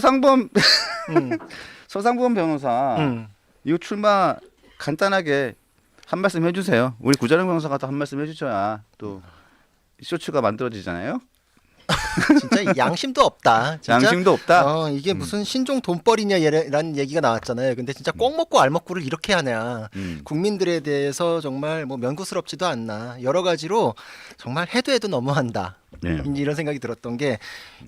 서상범 음, 서상범 변호사 이거 출마 간단하게 한 말씀 해주세요. 우리 구자룡 변호사가 또 한 말씀 해주셔야 또 쇼츠가 만들어지잖아요. 진짜 양심도 없다. 진짜? 양심도 없다. 이게 무슨 신종 돈벌이냐라는 얘기가 나왔잖아요. 근데 진짜 꼭 먹고 알 먹고를 이렇게 하냐. 국민들에 대해서 정말 뭐 면구스럽지도 않나. 여러 가지로 정말 해도 너무한다. 네. 이런 생각이 들었던 게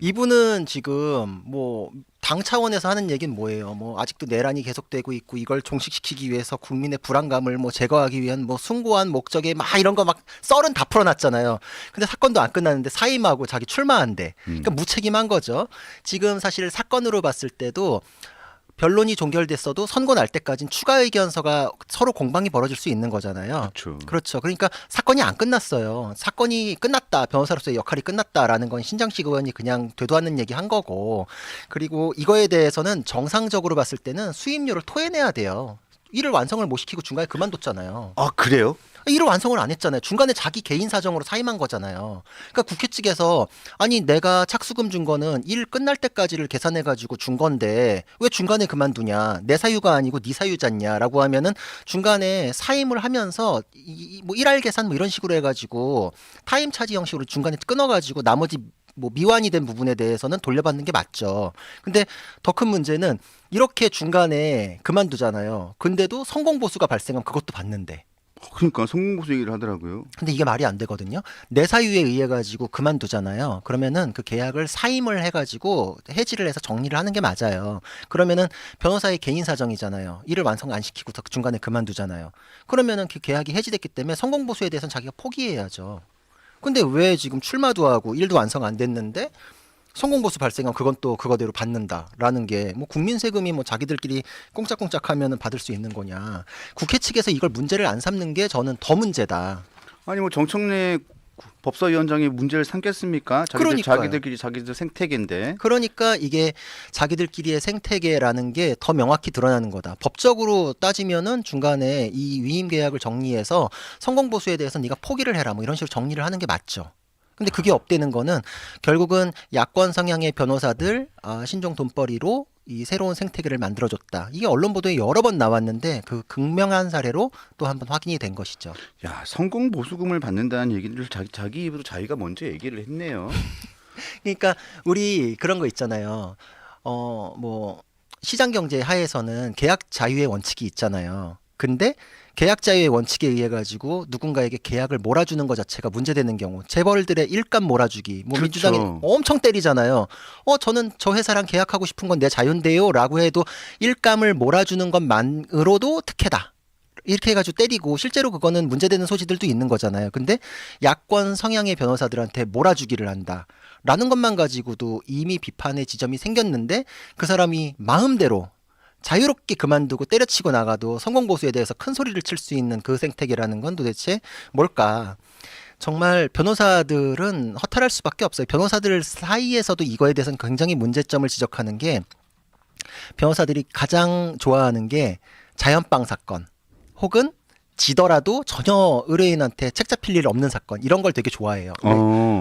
이분은 지금 뭐 당 차원에서 하는 얘기는 뭐예요? 뭐 아직도 내란이 계속되고 있고 이걸 종식시키기 위해서 국민의 불안감을 뭐 제거하기 위한 뭐 숭고한 목적에 막 이런 거 막 썰은 다 풀어놨잖아요. 근데 사건도 안 끝났는데 사임하고 자기 출마한대. 그러니까 무책임한 거죠. 지금 사실 사건으로 봤을 때도 변론이 종결됐어도 선고 날 때까지는 추가 의견서가 서로 공방이 벌어질 수 있는 거잖아요. 그렇죠. 그러니까 사건이 안 끝났어요. 사건이 끝났다. 변호사로서의 역할이 끝났다라는 건 신장식 의원이 그냥 되도않는 얘기 한 거고. 그리고 이거에 대해서는 정상적으로 봤을 때는 수임료를 토해내야 돼요. 일을 완성을 못 시키고 중간에 그만뒀잖아요. 아 그래요? 일을 완성을 안 했잖아요. 중간에 자기 개인 사정으로 사임한 거잖아요. 그러니까 국회 측에서 아니 내가 착수금 준 거는 일 끝날 때까지를 계산해 가지고 준 건데 왜 중간에 그만두냐. 내 사유가 아니고 네 사유잖냐라고 하면은 중간에 사임을 하면서 뭐 일할 계산 뭐 이런 식으로 해가지고 타임 차지 형식으로 중간에 끊어가지고 나머지 뭐 미완이 된 부분에 대해서는 돌려받는 게 맞죠. 근데 더 큰 문제는 이렇게 중간에 그만두잖아요. 근데도 성공 보수가 발생하면 그것도 받는데. 그러니까 성공보수 얘기를 하더라고요. 근데 이게 말이 안 되거든요. 내 사유에 의해 가지고 그만두잖아요. 그러면은 그 계약을 사임을 해가지고 해지를 해서 정리를 하는 게 맞아요. 그러면은 변호사의 개인 사정이잖아요. 일을 완성 안 시키고 중간에 그만두잖아요. 그러면은 그 계약이 해지됐기 때문에 성공 보수에 대해서는 자기가 포기해야죠. 근데 왜 지금 출마도 하고 일도 완성 안 됐는데 성공보수 발생하면 그건 또 그거대로 받는다라는 게 뭐 국민 세금이 뭐 자기들끼리 꽁짝꽁짝 하면은 받을 수 있는 거냐. 국회 측에서 이걸 문제를 안 삼는 게 저는 더 문제다. 아니 뭐 정청래 법사위원장이 문제를 삼겠습니까? 자기들끼리 자기들 생태계인데. 그러니까 이게 자기들끼리의 생태계라는 게 더 명확히 드러나는 거다. 법적으로 따지면은 중간에 이 위임 계약을 정리해서 성공보수에 대해서 네가 포기를 해라 뭐 이런 식으로 정리를 하는 게 맞죠. 근데 그게 없대는 거는 결국은 야권 성향의 변호사들 신종 돈벌이로 이 새로운 생태계를 만들어줬다. 이게 언론 보도에 여러 번 나왔는데 그 극명한 사례로 또 한 번 확인이 된 것이죠. 야 성공 보수금을 받는다는 얘기를 자기 입으로 자기가 먼저 얘기를 했네요. 그러니까 우리 그런 거 있잖아요. 뭐 시장 경제 하에서는 계약 자유의 원칙이 있잖아요. 근데 계약 자유의 원칙에 의해 가지고 누군가에게 계약을 몰아주는 것 자체가 문제되는 경우, 재벌들의 일감 몰아주기, 뭐 그렇죠. 민주당이 엄청 때리잖아요. 저는 저 회사랑 계약하고 싶은 건 내 자유인데요라고 해도 일감을 몰아주는 것만으로도 특혜다. 이렇게 해가지고 때리고 실제로 그거는 문제되는 소지들도 있는 거잖아요. 근데 야권 성향의 변호사들한테 몰아주기를 한다. 라는 것만 가지고도 이미 비판의 지점이 생겼는데 그 사람이 마음대로 자유롭게 그만두고 때려치고 나가도 성공보수에 대해서 큰 소리를 칠 수 있는 그 생태계라는 건 도대체 뭘까? 정말 변호사들은 허탈할 수밖에 없어요. 변호사들 사이에서도 이거에 대해서는 굉장히 문제점을 지적하는 게 변호사들이 가장 좋아하는 게 자연빵 사건 혹은 지더라도 전혀 의뢰인한테 책 잡힐 일 없는 사건 이런 걸 되게 좋아해요.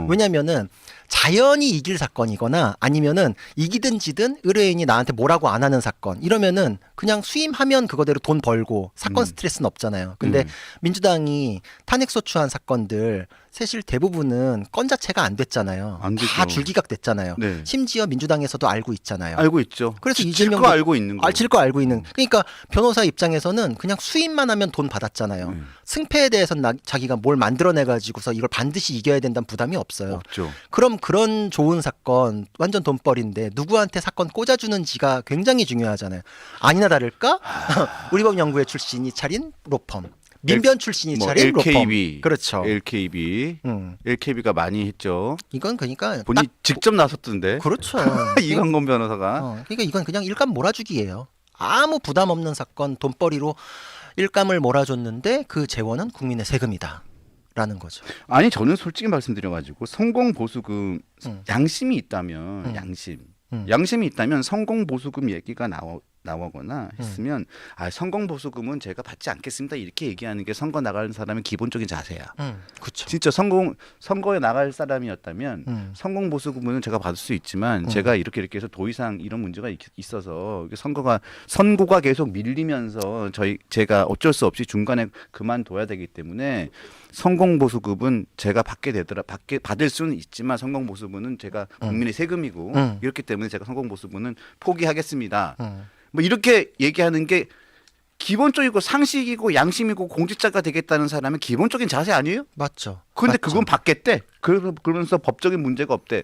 왜냐면은 자연이 이길 사건이거나 아니면은 이기든 지든 의뢰인이 나한테 뭐라고 안 하는 사건 이러면은 그냥 수임하면 그거대로 돈 벌고 사건 스트레스는 없잖아요. 근데 민주당이 탄핵소추한 사건들 사실 대부분은 건 자체가 안 됐잖아요. 다 줄기각 됐잖아요. 네. 심지어 민주당에서도 알고 있잖아요. 알고 있죠. 그래서 이재명 거 알고 있는 거. 질 거 알고 있는. 그러니까 변호사 입장에서는 그냥 수임만 하면 돈 받았잖아요. 승패에 대해서는 자기가 뭘 만들어내 가지고서 이걸 반드시 이겨야 된다는 부담이 없어요. 없죠. 그럼 그런 좋은 사건 완전 돈벌인데 누구한테 사건 꽂아주는지가 굉장히 중요하잖아요. 아니나 다를까 우리 법 연구회 출신이 차린 로펌. 민변 출신이 차린 LKB, 로펌. 그렇죠. LKB가 많이 했죠. 이건 그러니까 본인이 직접 나섰던데. 그렇죠. 이광건 변호사가. 그러니까 이건 그냥 일감 몰아주기예요. 아무 부담 없는 사건 돈벌이로 일감을 몰아줬는데 그 재원은 국민의 세금이다. 라는 거죠. 아니 저는 솔직히 말씀드려가지고 성공 보수금 양심이 있다면 양심이 있다면 성공 보수금 얘기가 나오거나 했으면 선거보수금은 제가 받지 않겠습니다 이렇게 얘기하는 게 선거 나가는 사람의 기본적인 자세야. 그렇죠. 진짜 선거에 나갈 사람이었다면 선거보수금은 제가 받을 수 있지만 제가 이렇게 해서 도의상 이런 문제가 있어서 선거가 계속 밀리면서 제가 어쩔 수 없이 중간에 그만둬야 되기 때문에 성공보수급은 제가 받을 수는 있지만 성공보수분은 제가 국민의 세금이고 이렇기 때문에 제가 성공보수분은 포기하겠습니다. 뭐 이렇게 얘기하는 게 기본적이고 상식이고 양심이고 공직자가 되겠다는 사람의 기본적인 자세 아니에요? 맞죠. 그런데 그건 받겠대. 그러면서 법적인 문제가 없대.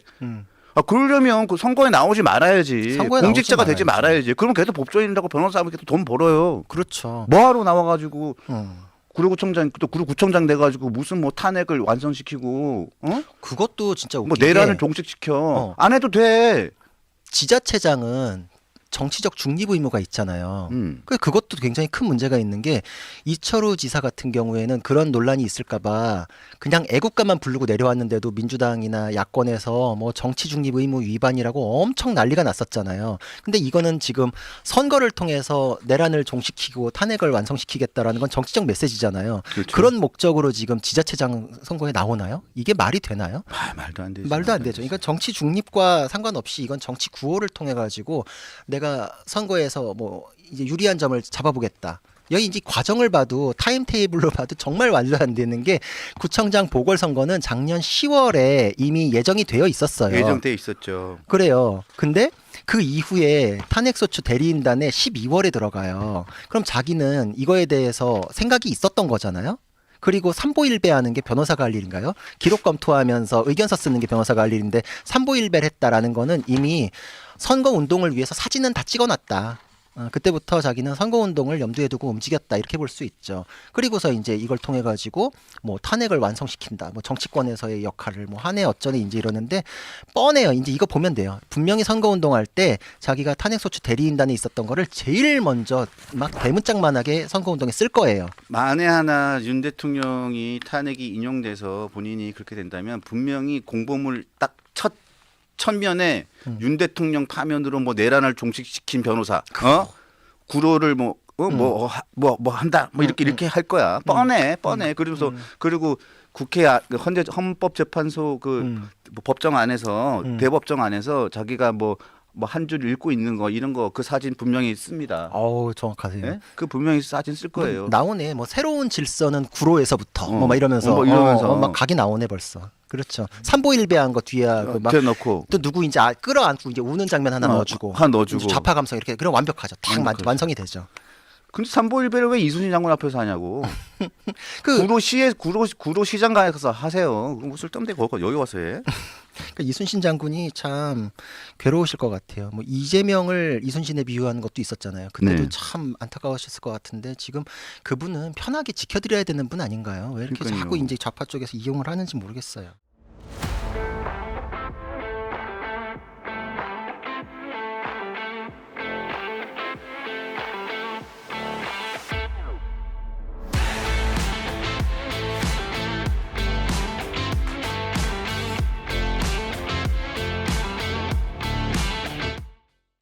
그러려면 그 선거에 나오지 말아야지. 공직자가 되지 말아야지. 그러면 계속 법조인이라고 변호사하면 계속 돈 벌어요. 그렇죠. 뭐하러 나와가지고 구로구청장 돼가지고 무슨 뭐 탄핵을 완성시키고 그것도 진짜 웃긴 뭐 내란을 종식시켜. 안 해도 돼. 지자체장은 정치적 중립 의무가 있잖아요. 그것도 굉장히 큰 문제가 있는 게 이철우 지사 같은 경우에는 그런 논란이 있을까봐 그냥 애국가만 부르고 내려왔는데도 민주당이나 야권에서 뭐 정치 중립 의무 위반이라고 엄청 난리가 났었잖아요. 근데 이거는 지금 선거를 통해서 내란을 종식시키고 탄핵을 완성시키겠다라는 건 정치적 메시지잖아요. 그렇죠. 그런 목적으로 지금 지자체장 선거에 나오나요? 이게 말이 되나요? 말도 안 되죠. 말도 안 되죠. 그러니까 정치 중립과 상관없이 이건 정치 구호를 통해 가지고 내가 선거에서 뭐 이제 유리한 점을 잡아보겠다. 여기 이제 과정을 봐도 타임테이블로 봐도 정말 말도 안 되는 게 구청장 보궐선거는 작년 10월에 이미 예정이 되어 있었어요. 예정돼 있었죠. 그래요. 근데 그 이후에 탄핵소추 대리인단에 12월에 들어가요. 그럼 자기는 이거에 대해서 생각이 있었던 거잖아요. 그리고 삼보일배하는 게 변호사가 할 일인가요? 기록 검토하면서 의견서 쓰는 게 변호사가 할 일인데 삼보일배를 했다라는 거는 이미 선거 운동을 위해서 사진은 다 찍어놨다. 그때부터 자기는 선거운동을 염두에 두고 움직였다 이렇게 볼 수 있죠. 그리고서 이제 이걸 통해 가지고 뭐 탄핵을 완성시킨다, 뭐 정치권에서의 역할을 뭐 하네 어쩌네 이제 이러는데 뻔해요. 이제 이거 보면 돼요. 분명히 선거운동할 때 자기가 탄핵소추 대리인단에 있었던 거를 제일 먼저 막 대문짝만하게 선거운동에 쓸 거예요. 만에 하나 윤 대통령이 탄핵이 인용돼서 본인이 그렇게 된다면 분명히 공보물 딱 첫면에 윤 대통령 파면으로 뭐 내란을 종식시킨 변호사, 구로를 뭐 한다, 뭐 이렇게 할 거야. 뻔해. 그리고 국회 헌법재판소 뭐 법정 안에서 대법정 안에서 자기가 뭐 한 줄 읽고 있는 거 이런 거 그 사진 분명히 씁니다. 어우 정확하세요. 네? 그 분명히 사진 쓸 거예요. 나오네. 뭐 새로운 질서는 구로에서부터 막 이러면서 막 각이 나오네 벌써. 그렇죠. 삼보일배한 거 뒤에 막 넣고 또 누구 이제 끌어안고 이제 우는 장면 하나 넣어주고 좌파 감성 이렇게 그럼 완벽하죠. 딱 완성이 되죠. 근데 삼보일배를 왜 이순신 장군 앞에서 하냐고. 구로시장 가서 하세요. 뭐 쓸데없는데 여기 와서 해. 그러니까 이순신 장군이 참 괴로우실 것 같아요. 뭐 이재명을 이순신에 비유하는 것도 있었잖아요. 그때도 참 안타까우셨을 것 같은데 지금 그분은 편하게 지켜드려야 되는 분 아닌가요? 왜 이렇게 그러니까요. 자꾸 이제 좌파 쪽에서 이용을 하는지 모르겠어요.